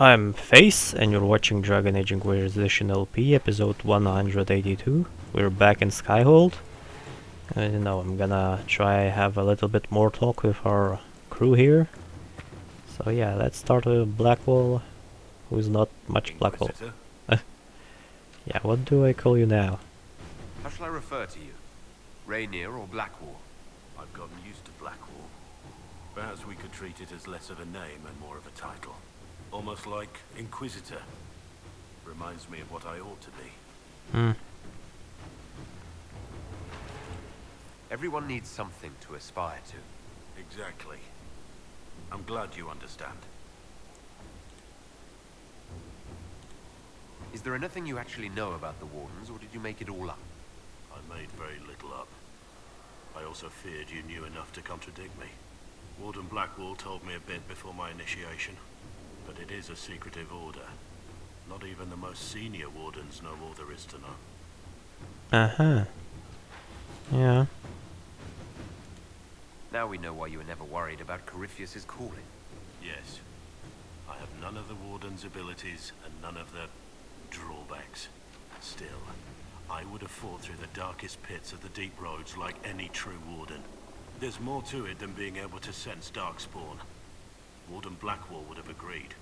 I'm Face, and you're watching Dragon Age Inquisition LP, episode 182. We're back in Skyhold. I'm gonna try have a little bit more talk with our crew here. So yeah, let's start with Blackwall, who's not much Blackwall. Yeah, what do I call you now? How shall I refer to you? Rainier or Blackwall? I've gotten used to Blackwall. Perhaps we could treat it as less of a name and more of a title. Almost like Inquisitor. Reminds me of what I ought to be. Everyone needs something to aspire to. Exactly. I'm glad you understand. Is there anything you actually know about the Wardens, or did you make it all up? I made very little up. I also feared you knew enough to contradict me. Warden Blackwall told me a bit before my initiation. But it is a secretive order. Not even the most senior wardens know all there is to know. Uh-huh. Yeah. Now we know why you were never worried about Corypheus's calling. Yes. I have none of the warden's abilities and none of the drawbacks. Still, I would have fought through the darkest pits of the deep roads like any true warden. There's more to it than being able to sense darkspawn. Warden Blackwall would have agreed.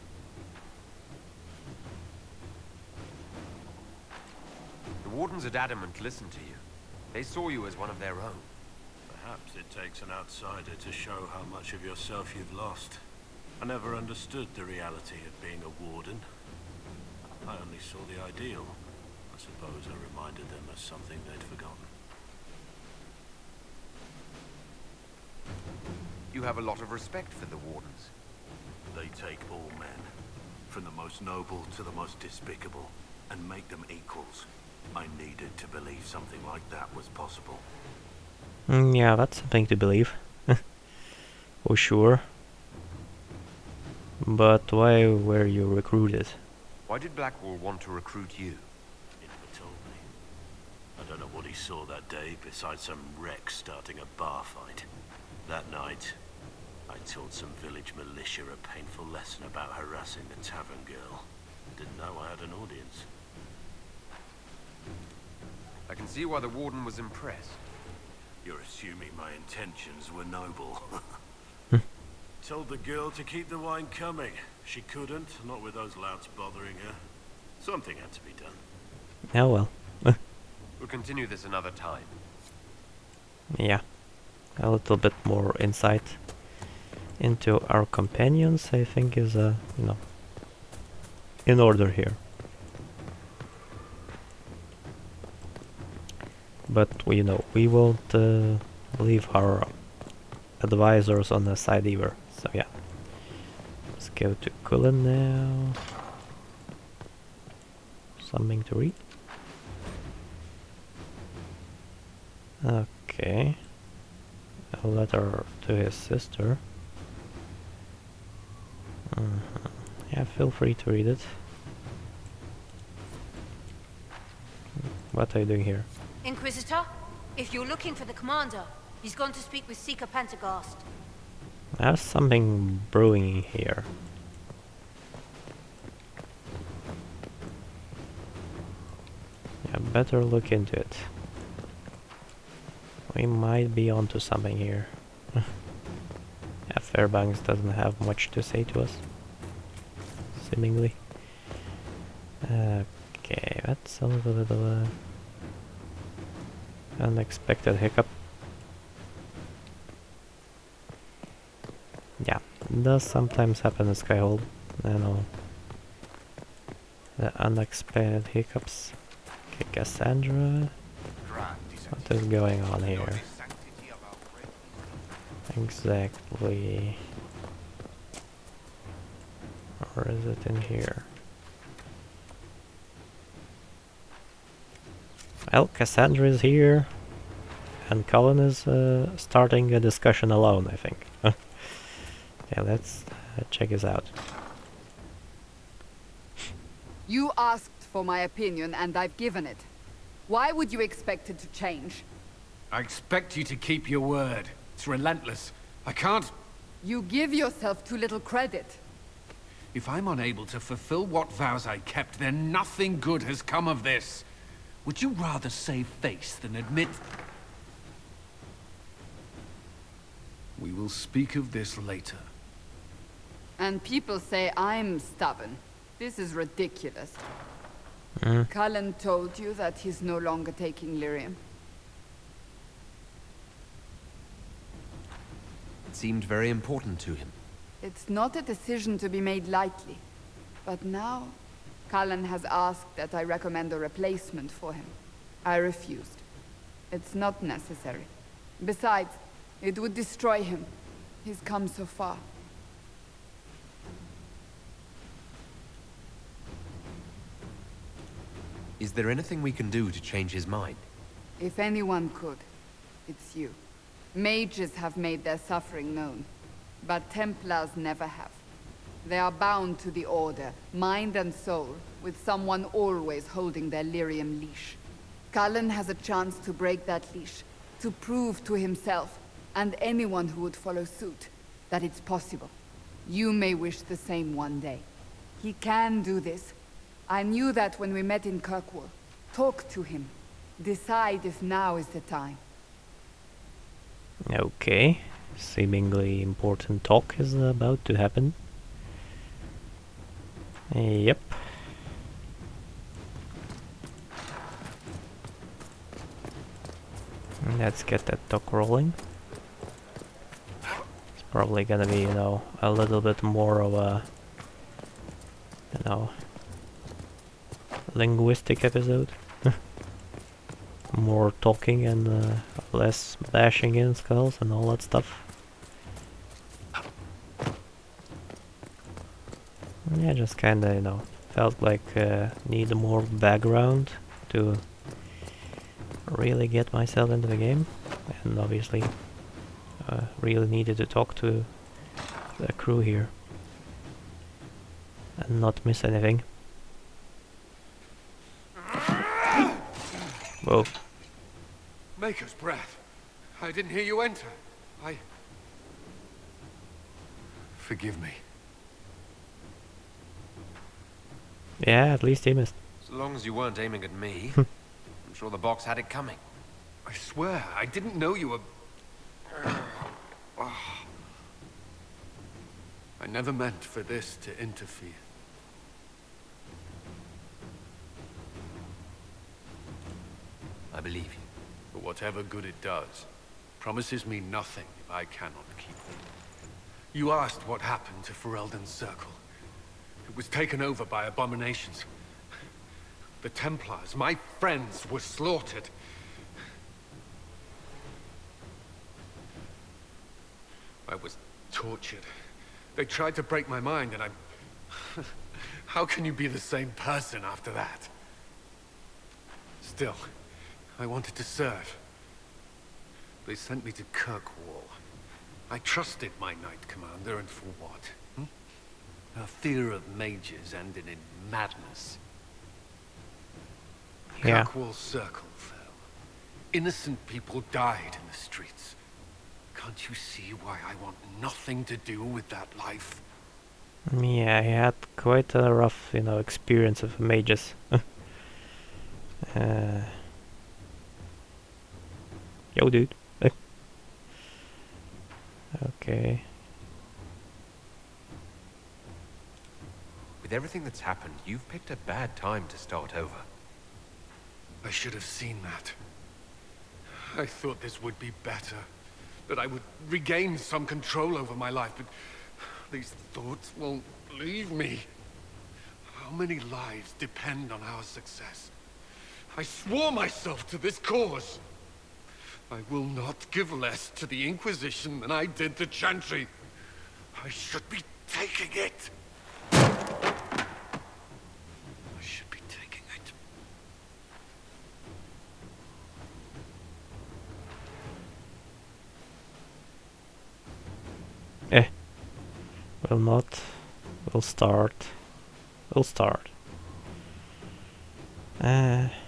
The Wardens at Adamant listened to you. They saw you as one of their own. Perhaps it takes an outsider to show how much of yourself you've lost. I never understood the reality of being a warden. I only saw the ideal. I suppose I reminded them of something they'd forgotten. You have a lot of respect for the Wardens. They take all men, from the most noble to the most despicable, and make them equals. I needed to believe something like that was possible. Yeah, that's something to believe. For sure. But why were you recruited? Why did Blackwall want to recruit you? He never told me. I don't know what he saw that day besides some wreck starting a bar fight. That night, I taught some village militia a painful lesson about harassing the tavern girl. Didn't know I had an audience. I can see why the Warden was impressed. You're assuming my intentions were noble. Told the girl to keep the wine coming. She couldn't, not with those louts bothering her. Something had to be done. Oh well. We'll continue this another time. Yeah. A little bit more insight into our companions, I think, is in order here. But we won't leave our advisors on the side either. So yeah, let's go to Cullen now. Something to read. Okay. A letter to his sister. Yeah, feel free to read it. What are you doing here? Inquisitor, if you're looking for the commander, he's gone to speak with Seeker Pentagast. There's something brewing here. Yeah, better look into it. We might be onto something here. Yeah, Fairbanks doesn't have much to say to us, seemingly. Okay, that's a little bit of a unexpected hiccup. Yeah, it does sometimes happen in Skyhold. I know. The unexpected hiccups. Okay, Cassandra. What is going on here? Exactly. Or is it in here? Well, Cassandra is here, and Colin is starting a discussion alone, I think. Yeah, let's check this out. You asked for my opinion, and I've given it. Why would you expect it to change? I expect you to keep your word. It's relentless. I can't... You give yourself too little credit. If I'm unable to fulfill what vows I kept, then nothing good has come of this. Would you rather save face than admit... We will speak of this later. And people say I'm stubborn. This is ridiculous. Cullen told you that he's no longer taking lyrium. It seemed very important to him. It's not a decision to be made lightly. But now, Cullen has asked that I recommend a replacement for him. I refused. It's not necessary. Besides, it would destroy him. He's come so far. Is there anything we can do to change his mind? If anyone could, it's you. Mages have made their suffering known, but Templars never have. They are bound to the Order, mind and soul, with someone always holding their lyrium leash. Cullen has a chance to break that leash, to prove to himself, and anyone who would follow suit, that it's possible. You may wish the same one day. He can do this. I knew that when we met in Kirkwall. Talk to him. Decide if now is the time. Okay, seemingly important talk is about to happen. Yep. Let's get that talk rolling. It's probably gonna be, you know, a little bit more of a, you know, linguistic episode. More talking and less bashing in skulls and all that stuff. Yeah, just kinda, you know, felt like need more background to really get myself into the game, and obviously really needed to talk to the crew here and not miss anything. Whoa. Maker's breath. I didn't hear you enter. Forgive me. Yeah, at least he missed. So long as you weren't aiming at me, I'm sure the box had it coming. I swear, I didn't know you were... I never meant for this to interfere. I believe you. But whatever good it does, promises me nothing if I cannot keep them. You asked what happened to Ferelden's Circle. It was taken over by abominations. The Templars, my friends, were slaughtered. I was tortured. They tried to break my mind, and I... How can you be the same person after that? Still, I wanted to serve. They sent me to Kirkwall. I trusted my Knight Commander, and for what? Her fear of mages ended in madness. Yeah. Kirkwall Circle fell. Innocent people died in the streets. Can't you see why I want nothing to do with that life? Yeah, he had quite a rough, you know, experience of mages. Yo, dude. Okay. With everything that's happened, you've picked a bad time to start over. I should have seen that. I thought this would be better. That I would regain some control over my life, but these thoughts won't leave me. How many lives depend on our success? I swore myself to this cause. I will not give less to the Inquisition than I did to Chantry. I should be taking it. I should be taking it. Will not. Will start. Will start. You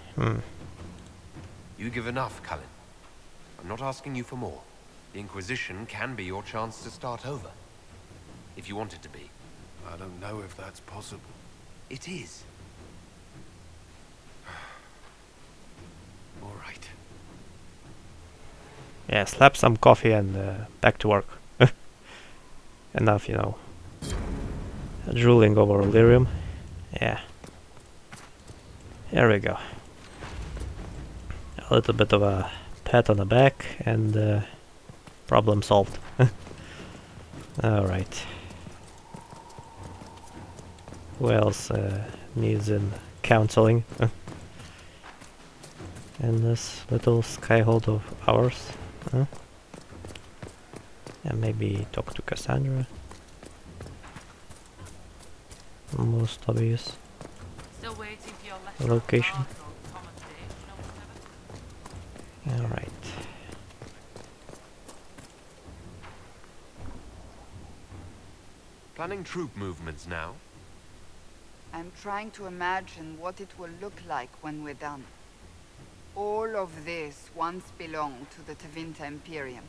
give enough, Cullen. I'm not asking you for more. The Inquisition can be your chance to start over. If you want it to be. I don't know if that's possible. It is. All right. Yeah, slap some coffee and back to work. Enough, you know. Drooling over lyrium. Yeah. Here we go. A little bit of a pat on the back and problem solved. Alright. Who else needs counseling? In this little skyhold of ours? Huh? And maybe talk to Cassandra. Most obvious Still waiting for your letter location. on the Tom and Dave, you know, whatever. Alright. Planning troop movements now? I'm trying to imagine what it will look like when we're done. All of this once belonged to the Tevinter Imperium.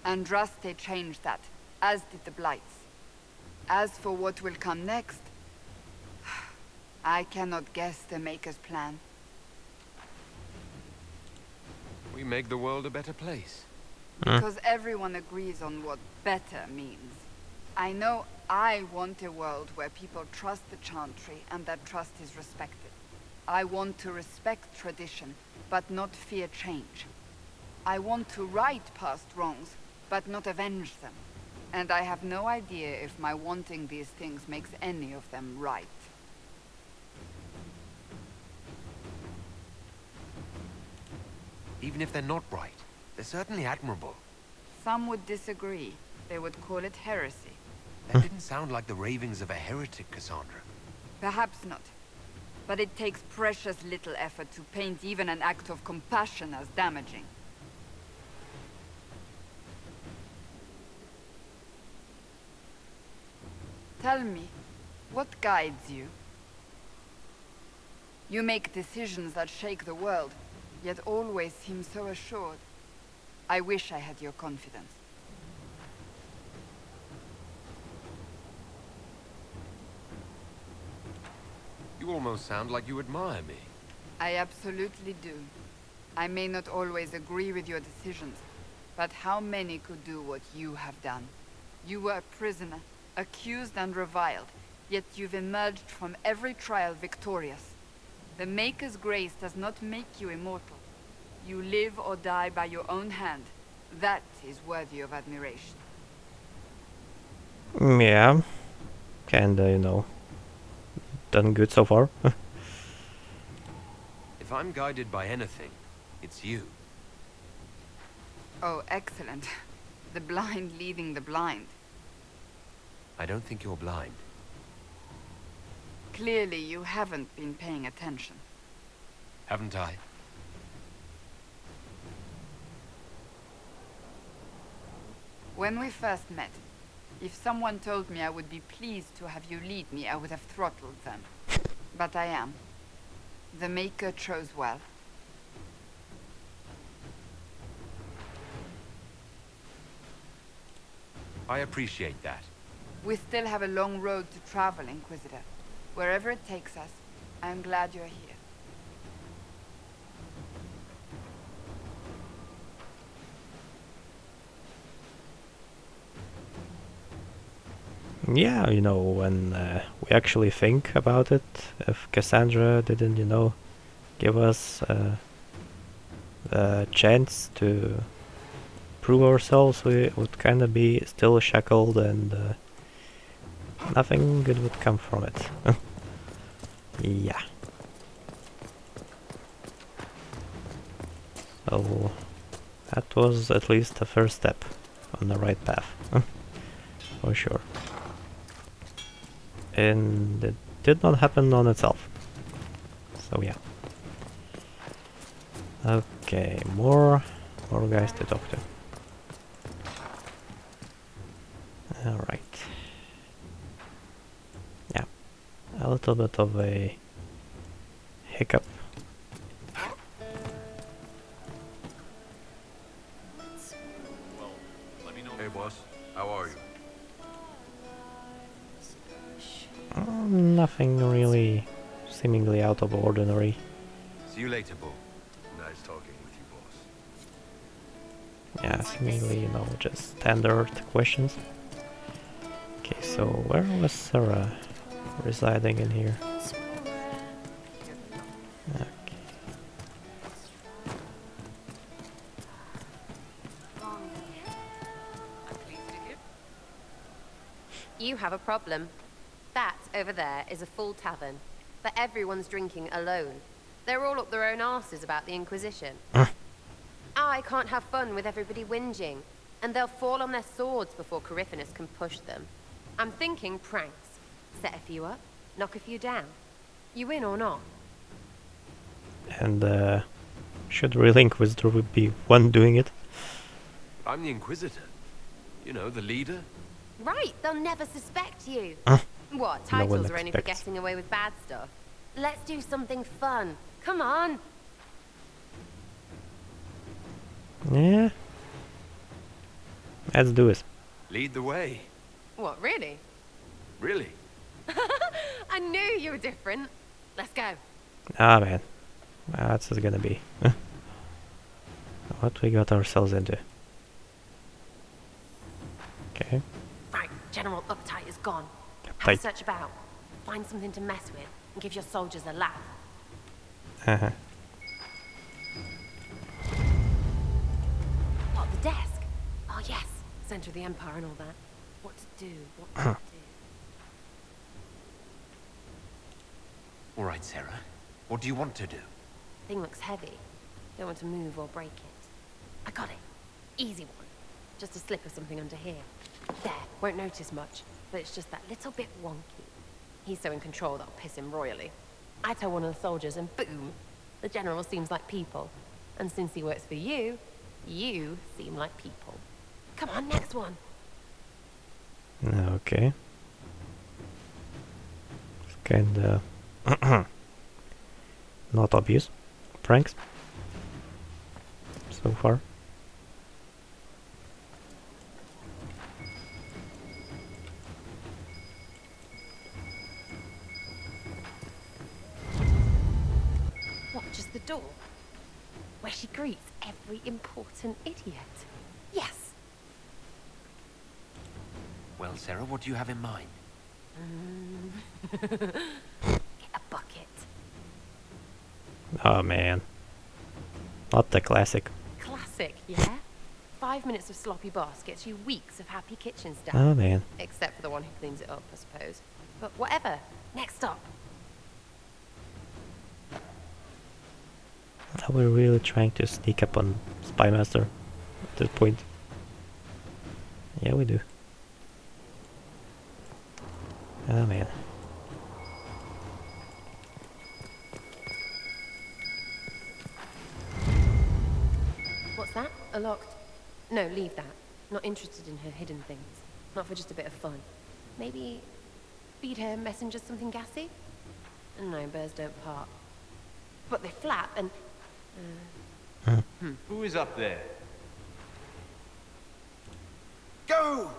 Andraste changed that, as did the Blights. As for what will come next, I cannot guess the Maker's plan. We make the world a better place. Because everyone agrees on what better means. I know I want a world where people trust the Chantry and that trust is respected. I want to respect tradition, but not fear change. I want to right past wrongs, but not avenge them. And I have no idea if my wanting these things makes any of them right. Even if they're not right, they're certainly admirable. Some would disagree. They would call it heresy. That didn't sound like the ravings of a heretic, Cassandra. Perhaps not. But it takes precious little effort to paint even an act of compassion as damaging. Tell me, what guides you? You make decisions that shake the world, yet always seem so assured. I wish I had your confidence. You almost sound like you admire me. I absolutely do. I may not always agree with your decisions, but how many could do what you have done? You were a prisoner, accused and reviled, yet you've emerged from every trial victorious. The Maker's grace does not make you immortal. You live or die by your own hand. That is worthy of admiration. Yeah. Kinda, you know. Done good so far. If I'm guided by anything, it's you. Oh, excellent. The blind leading the blind. I don't think you're blind. Clearly you haven't been paying attention. Haven't I? When we first met, if someone told me I would be pleased to have you lead me, I would have throttled them. But I am. The Maker chose well. I appreciate that. We still have a long road to travel, Inquisitor. Wherever it takes us, I am glad you're here. Yeah, you know, when we actually think about it, if Cassandra didn't, you know, give us the chance to prove ourselves, we would kind of be still shackled and nothing good would come from it. Yeah. So that was at least the first step on the right path. For sure. And it did not happen on itself. So yeah. Okay, more guys to talk to. Alright. Yeah. A little bit of a hiccup. Hey, boss. How are you? nothing really seemingly out of ordinary. See you later, Bull. Nice talking with you, boss. Yeah, seemingly, you know, just standard questions. Okay, so where was Sarah residing in here? Okay. You have a problem. That over there is a full tavern, but everyone's drinking alone. They're all up their own arses about the Inquisition. I can't have fun with everybody whinging, and they'll fall on their swords before Coryphanus can push them. I'm thinking pranks. Set a few up, knock a few down. You in or not? And should really Inquisitor would be one doing it? I'm the Inquisitor. You know, the leader. Right, they'll never suspect you. What, No one titles are only for expects. getting away with bad stuff? Let's do something fun. Come on. Yeah. Let's do it. Lead the way. What, really? Really? I knew you were different. Let's go. Ah man. That's just gonna be. What we got ourselves into. Okay. Right, General Uptight is gone. Have a Uptight. search about. Find something to mess with and give your soldiers a laugh. Uh-huh. What, the desk? Oh yes, center of the Empire and all that. What to do, what to do. All right, Sarah. What do you want to do? Thing looks heavy. Don't want to move or break it. I got it. Easy one. Just a slip of something under here. There, won't notice much, but it's just that little bit wonky. He's so in control that'll piss him royally. I tell one of the soldiers and boom, the general seems like people. And since he works for you, you seem like people. Come on, next one. Okay. It's kinda not obvious. Pranks. So far. What, just the door? Where she greets every important idiot. Yes. Well, Sarah, what do you have in mind? Get a bucket. Oh man. Not the classic. Classic, yeah? 5 minutes of sloppy boss gets you weeks of happy kitchen staff. Oh man. Except for the one who cleans it up, I suppose. But whatever. Next up. Are we really trying to sneak up on Spymaster at this point? Yeah, we do. Oh man. What's that? A locked... No, leave that. Not interested in her hidden things. Not for just a bit of fun. Maybe... feed her messengers something gassy? No, birds don't part. But they flap and... Who is up there? Go!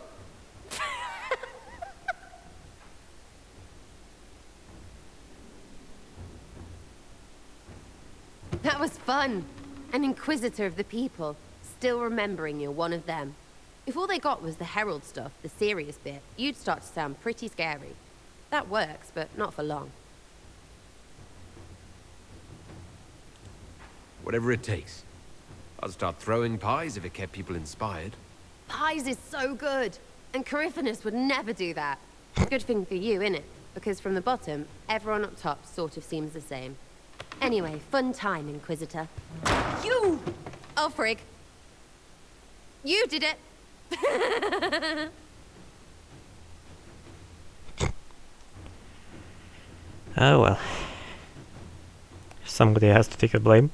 That was fun. An inquisitor of the people. Still remembering you're one of them. If all they got was the herald stuff, the serious bit, you'd start to sound pretty scary. That works, but not for long. Whatever it takes. I'll start throwing pies if it kept people inspired. Pies is so good. And Coryphanus would never do that. Good thing for you, innit? Because from the bottom, everyone up top sort of seems the same. Anyway, fun time, Inquisitor. You! Oh, frig. You did it! Oh well. Somebody has to take the blame.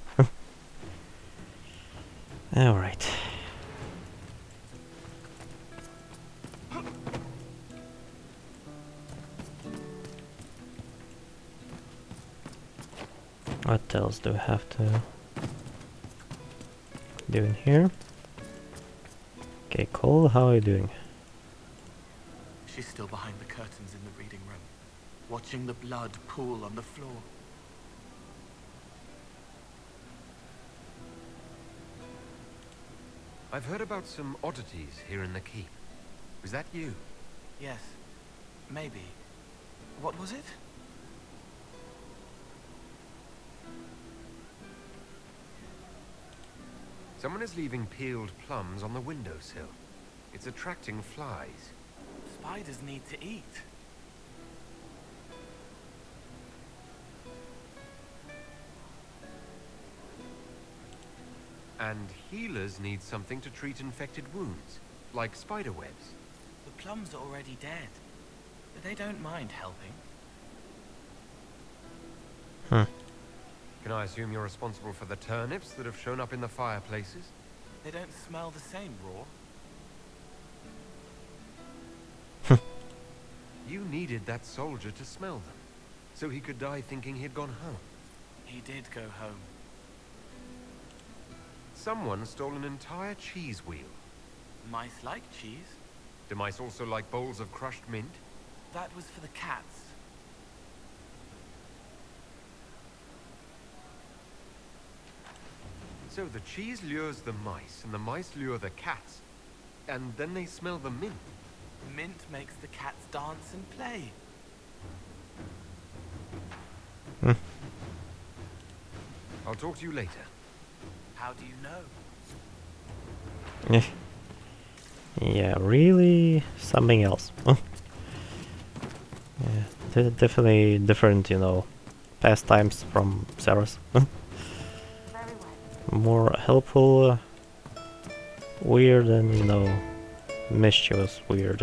Alright. What else do we have to do in here? Okay, Cole, how are you doing? She's still behind the curtains in the reading room. watching the blood pool on the floor. I've heard about some oddities here in the keep. Was that you? Yes, maybe. What was it? Someone is leaving peeled plums on the windowsill. It's attracting flies. Spiders need to eat. And healers need something to treat infected wounds, like spider webs. The plums are already dead, but they don't mind helping. Can I assume you're responsible for the turnips that have shown up in the fireplaces? They don't smell the same raw. You needed that soldier to smell them, so he could die thinking he'd gone home. He did go home. Someone stole an entire cheese wheel. Mice like cheese. Do mice also like bowls of crushed mint? That was for the cats. So the cheese lures the mice, and the mice lure the cats, and then they smell the mint. Mint makes the cats dance and play. I'll talk to you later. How do you know? Yeah, really something else. Yeah, definitely different, you know, pastimes from Sarah's. More helpful, weird, and, you know, mischievous weird.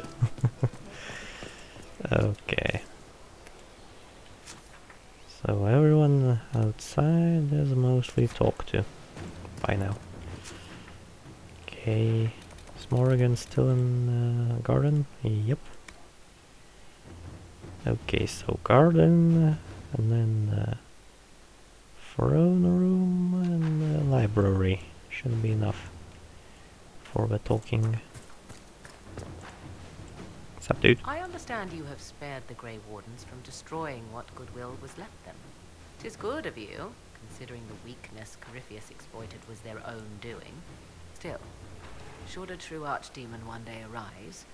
Okay. So everyone outside is mostly talked to by now. Okay. Is Morrigan still in garden? Yep. Okay, so garden, and then throne room and library. Should be enough for the talking. What's up, dude? I understand you have spared the Grey Wardens from destroying what goodwill was left them. 'Tis good of you, considering the weakness Corypheus exploited was their own doing. Still, should a true archdemon one day arise,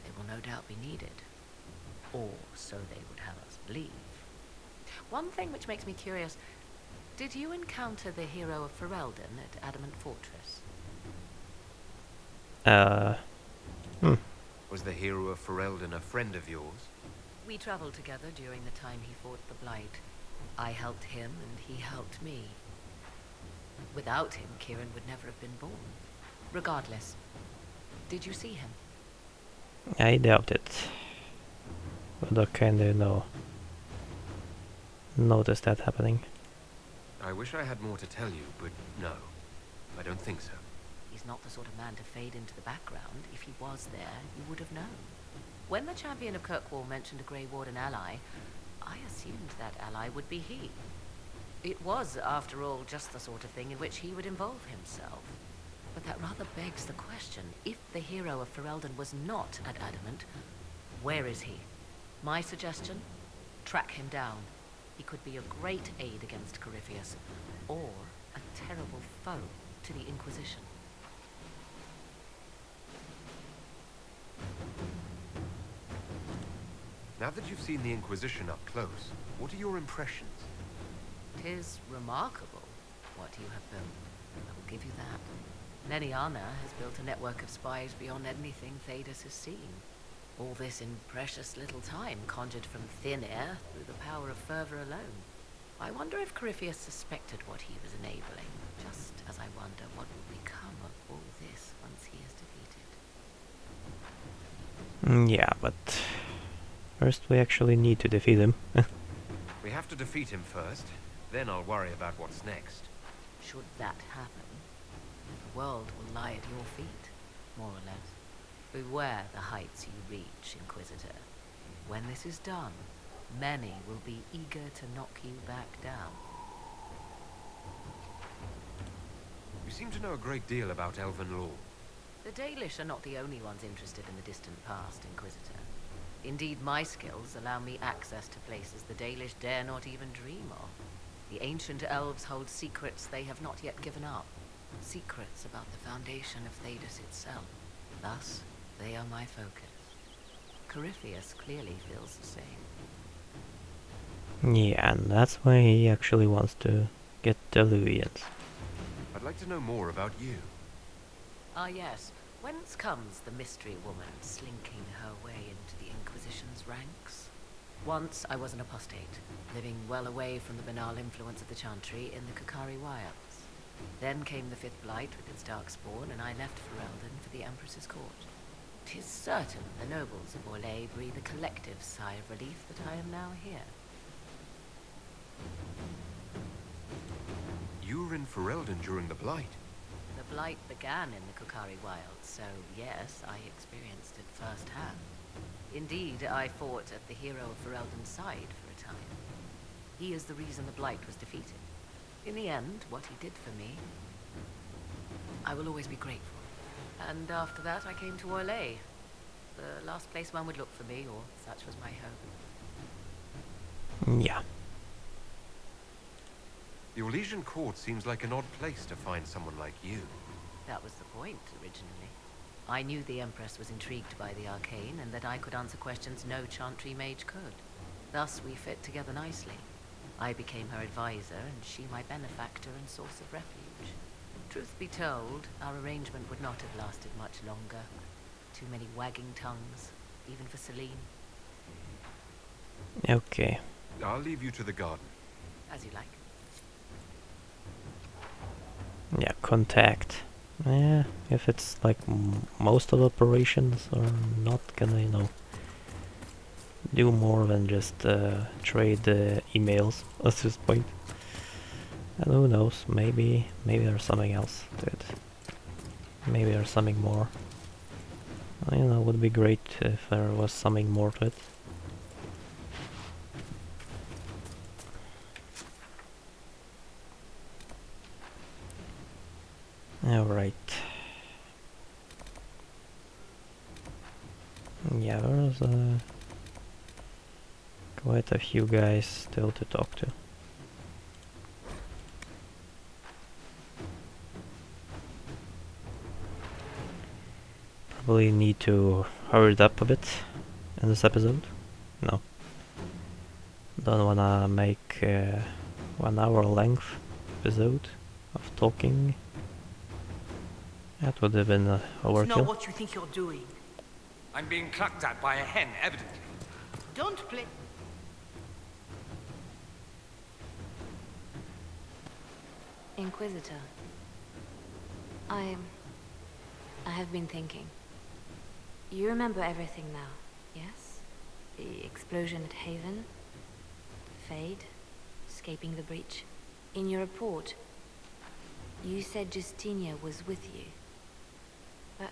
they will no doubt be needed. Or so they would have us believe. One thing which makes me curious, did you encounter the hero of Ferelden at Adamant Fortress? Was the hero of Ferelden a friend of yours? We traveled together during the time he fought the Blight. I helped him and he helped me. Without him, Kieran would never have been born. Regardless, did you see him? I doubt it. But I kinda, you know, noticed that happening. I wish I had more to tell you, but no. I don't think so. He's not the sort of man to fade into the background. If he was there, you would have known. When the champion of Kirkwall mentioned a Grey Warden ally, I assumed that ally would be he. It was, after all, just the sort of thing in which he would involve himself. But that rather begs the question, if the hero of Ferelden was not at Adamant, where is he? My suggestion? Track him down. He could be a great aid against Corypheus, or a terrible foe to the Inquisition. Now that you've seen the Inquisition up close, what are your impressions? 'Tis remarkable what you have built. I will give you that. Leniana has built a network of spies beyond anything Thedas has seen. All this in precious little time, conjured from thin air through the power of fervor alone. I wonder if Corypheus suspected what he was enabling, just as I wonder what will become of all this once he is defeated. Yeah, but first we actually need to defeat him. We have to defeat him first, then I'll worry about what's next. Should that happen, the world will lie at your feet, more or less. Beware the heights you reach, Inquisitor. When this is done, many will be eager to knock you back down. You seem to know a great deal about elven law. The Dalish are not the only ones interested in the distant past, Inquisitor. Indeed, my skills allow me access to places the Dalish dare not even dream of. The ancient elves hold secrets they have not yet given up. Secrets about the foundation of Thedas itself. Thus, they are my focus. Corypheus clearly feels the same. Yeah, and that's why he actually wants to get Deluvians. I'd like to know more about you. Ah yes, whence comes the mystery woman slinking her way into the Inquisition's ranks? Once I was an apostate, living well away from the banal influence of the Chantry in the Kukari wilds. Then came the Fifth Blight with its darkspawn, and I left Ferelden for the Empress's court. 'Tis certain the nobles of Orlais breathe a collective sigh of relief that I am now here. You were in Ferelden during the Blight. The Blight began in the Kukari wilds, so yes, I experienced it firsthand. Indeed, I fought at the hero of Ferelden's side for a time. He is the reason the Blight was defeated. In the end, what he did for me, I will always be grateful. And after that, I came to Orlais. The last place one would look for me, or such was my hope. Yeah. The Orlesian court seems like an odd place to find someone like you. That was the point, originally. I knew the Empress was intrigued by the arcane, and that I could answer questions no Chantry mage could. Thus, we fit together nicely. I became her advisor, and she my benefactor and source of refuge. Truth be told, our arrangement would not have lasted much longer. Too many wagging tongues, even for Celine. Okay. I'll leave you to the garden. As you like. Yeah, contact. Yeah, if it's like most of operations are not gonna, you know, do more than just trade emails at this point. And who knows, maybe there's something else to it. Maybe there's something more. You know, it would be great if there was something more to it. Alright. Yeah, there's quite a few guys still to talk to. Probably need to hurry it up a bit in this episode. No. Don't wanna make 1 hour length episode of talking. That would have been overkill. It's not what you think you're doing. I'm being clucked at by a hen, evidently. Don't play. Inquisitor. I have been thinking. You remember everything now, yes? The explosion at Haven, the Fade, escaping the breach. In your report, you said Justinia was with you. But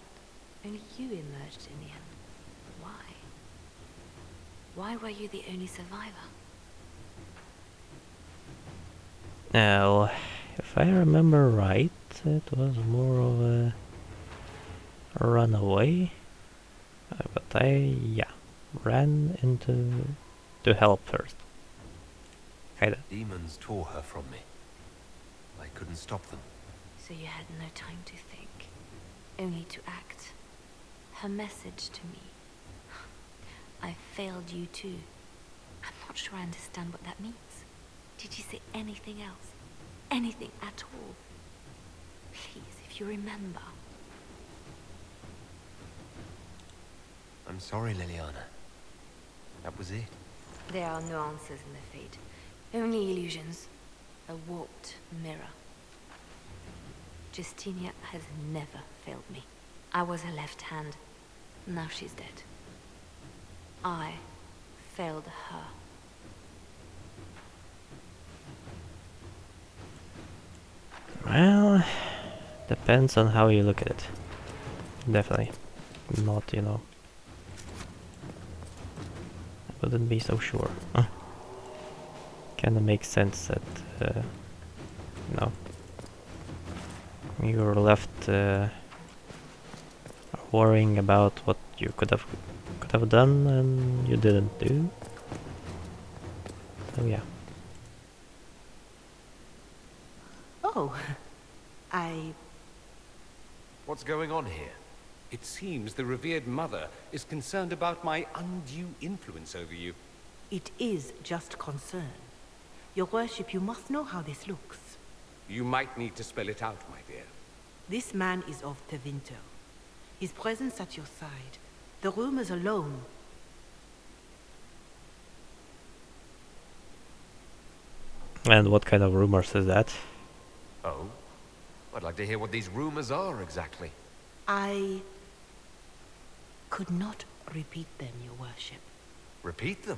only you emerged in the end. Why? Why were you the only survivor? Now, if I remember right, it was more of a runaway. But yeah, ran to help first. Kinda. Demons tore her from me. I couldn't stop them. So you had no time to think, only to act. Her message to me. I failed you too. I'm not sure I understand what that means. Did you say anything else? Anything at all? Please, if you remember. I'm sorry, Liliana. That was it. There are no answers in the Fate. Only illusions. A warped mirror. Justinia has never failed me. I was her left hand. Now she's dead. I failed her. Well, depends on how you look at it. Definitely. Not, you know. I wouldn't be so sure. Kinda makes sense that, you know, you're left worrying about what you could have could have done and you didn't do. Oh yeah. Oh, I... What's going on here? It seems the revered mother is concerned about my undue influence over you. It is just concern. Your worship, you must know how this looks. You might need to spell it out, my dear. This man is of Tevinter. His presence at your side, the rumors alone. And what kind of rumors is that? Oh? I'd like to hear what these rumors are exactly. I could not repeat them, your worship. Repeat them?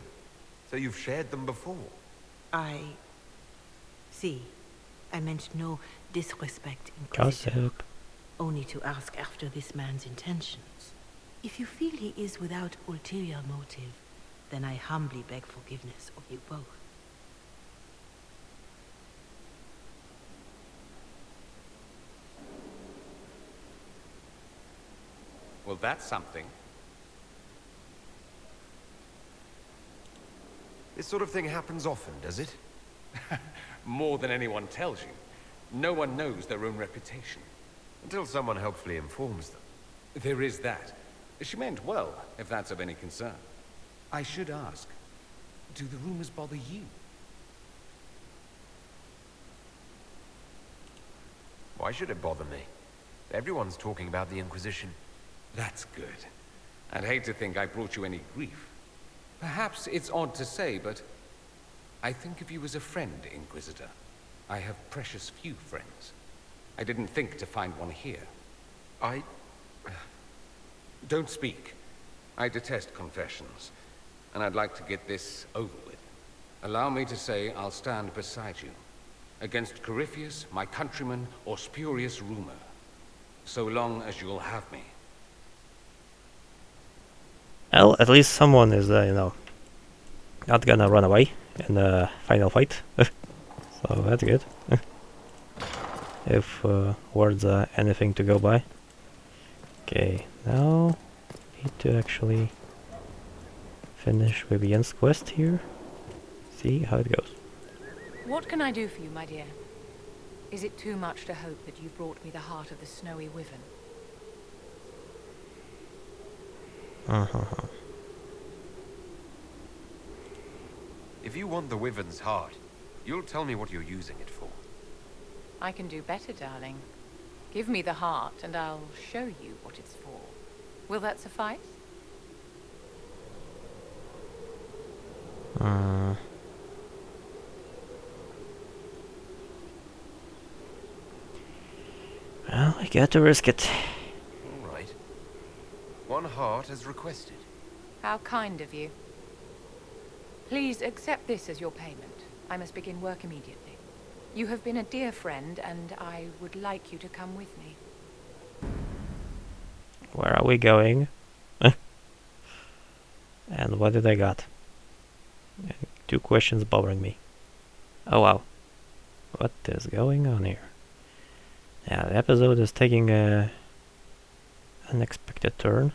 So you've shared them before? See, I meant no disrespect, Inquisitor. Gossip. Only to ask after this man's intentions. If you feel he is without ulterior motive, then I humbly beg forgiveness of you both. Well, that's something. This sort of thing happens often, does it? More than anyone tells you. No one knows their own reputation. Until someone helpfully informs them. There is that. She meant well, if that's of any concern. I should ask, do the rumors bother you? Why should it bother me? Everyone's talking about the Inquisition. That's good. I'd hate to think I brought you any grief. Perhaps it's odd to say, but I think of you as a friend, Inquisitor. I have precious few friends. I didn't think to find one here. Don't speak. I detest confessions, and I'd like to get this over with. Allow me to say I'll stand beside you, against Corypheus, my countryman, or spurious rumor, so long as you'll have me. Well, at least someone is, you know, not gonna run away in the final fight. So that's good. If words are anything to go by. Okay, now need to actually finish with Yen's quest here. See how it goes. What can I do for you, my dear? Is it too much to hope that you've brought me the heart of the snowy wyvern? If you want the wyvern's heart, you'll tell me what you're using it for. I can do better, darling. Give me the heart, and I'll show you what it's for. Will that suffice? Well, I got to risk it. All right. One heart as requested. How kind of you. Please accept this as your payment. I must begin work immediately. You have been a dear friend, and I would like you to come with me. Where are we going? And what did I got? Two questions bothering me. Oh wow. What is going on here? Yeah, the episode is taking a unexpected turn.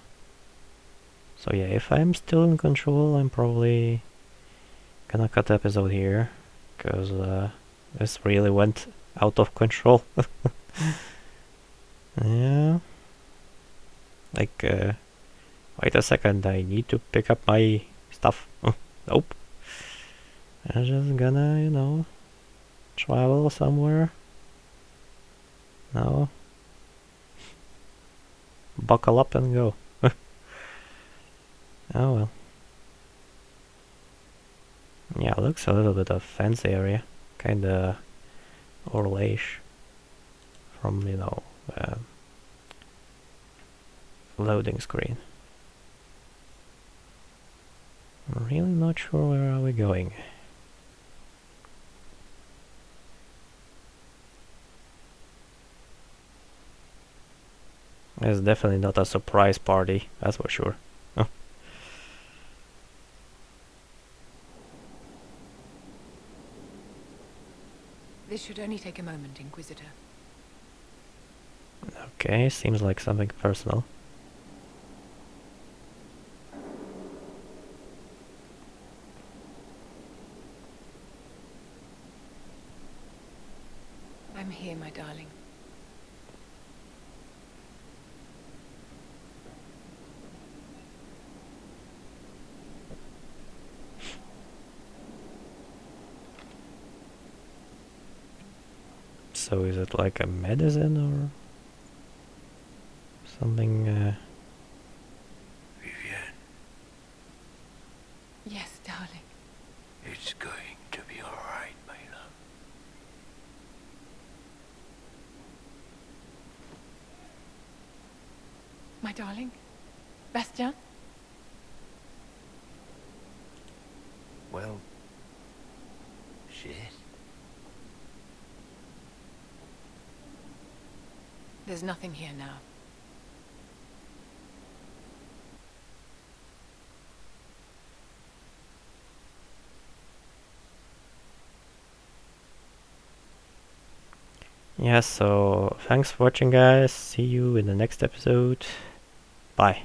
So yeah, if I'm still in control, I'm probably gonna cut the episode here, because this really went out of control. Yeah. Like, wait a second, I need to pick up my stuff. Nope. I'm just gonna, you know, travel somewhere. No. Buckle up and go. Oh well. Yeah, looks a little bit of fancy area. Kinda Orlaish from, you know, loading screen. I'm really not sure where are we going. It's definitely not a surprise party, that's for sure. This should only take a moment, Inquisitor. Okay, seems like something personal. I'm here, my darling. So is it like a medicine or something? Vivienne, Yes, darling. it's going to be all right, my love. My darling? Bastien? Well, shit. There's nothing here now. Yeah, so thanks for watching, guys. See you in the next episode. Bye.